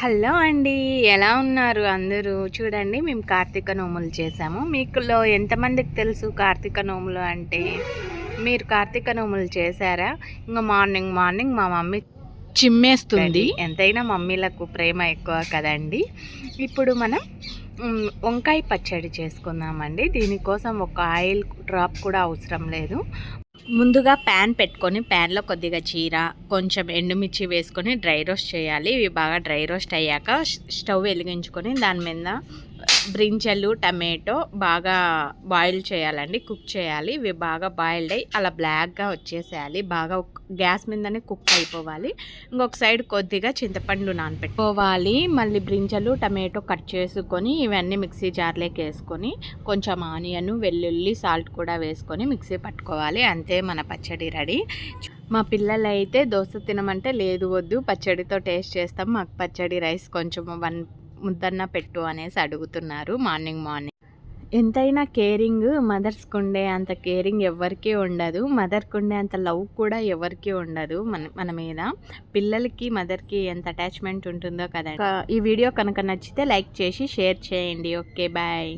Hello అండి. ఎలా ఉన్నారు అందరూ? చూడండి మేము కార్తీక నోములు చేసాము. మీకులో ఎంతమందికి తెలుసు కార్తీక నోములు అంటే? మీరు కార్తీక నోములు చేశారా? ఇంక మార్నింగ్ మార్నింగ్ మా మమ్మీ చిమ్మేస్తుంది. ఎంతైనా మమ్మీలకు ప్రేమ ఎక్కువ కదండి. ఇప్పుడు మనం వంకాయ పచ్చడి చేసుకుందామండి. దీనికోసం ఒక ఆయిల్ డ్రాప్ కూడా అవసరం లేదు. ముందుగా ప్యాన్ పెట్టుకొని ప్యాన్లో కొద్దిగా జీర కొంచెం ఎండుమిర్చి వేసుకొని డ్రై రోస్ట్ చేయాలి. ఇవి బాగా డ్రై రోస్ట్ అయ్యాక స్టవ్ వెలిగించుకొని దాని మీద బ్రింజలు టమాటో బాగా బాయిల్ చేయాలండి, కుక్ చేయాలి. ఇవి బాగా బాయిల్డ్ అయ్యి అలా బ్లాక్గా వచ్చేసేయాలి. బాగా గ్యాస్ మీదనే కుక్ అయిపోవాలి. ఇంకొక సైడ్ కొద్దిగా చింతపండు నానపెట్టుకోవాలి. మళ్ళీ బ్రింజలు టమాటో కట్ చేసుకొని ఇవన్నీ మిక్సీ జార్లోకి వేసుకొని కొంచెం ఆనియన్ వెల్లుల్లి సాల్ట్ కూడా వేసుకొని మిక్సీ పట్టుకోవాలి. అంతే మన పచ్చడి రెడీ. మా పిల్లలు అయితే దోశ తినమంటే లేదు వద్దు పచ్చడితో టేస్ట్ చేస్తాం, మాకు పచ్చడి రైస్ కొంచెం ముద్దన్న పెట్టు అనేసి అడుగుతున్నారు మార్నింగ్ మార్నింగ్. ఎంతైనా కేరింగ్ మదర్స్కి ఉండే అంత కేరింగ్ ఎవరికీ ఉండదు, మదర్కి ఉండే అంత లవ్ కూడా ఎవరికీ ఉండదు మన మీద. పిల్లలకి మదర్కి ఎంత అటాచ్మెంట్ ఉంటుందో కదండి. ఈ వీడియో కనుక నచ్చితే లైక్ చేసి షేర్ చేయండి. Okay bye.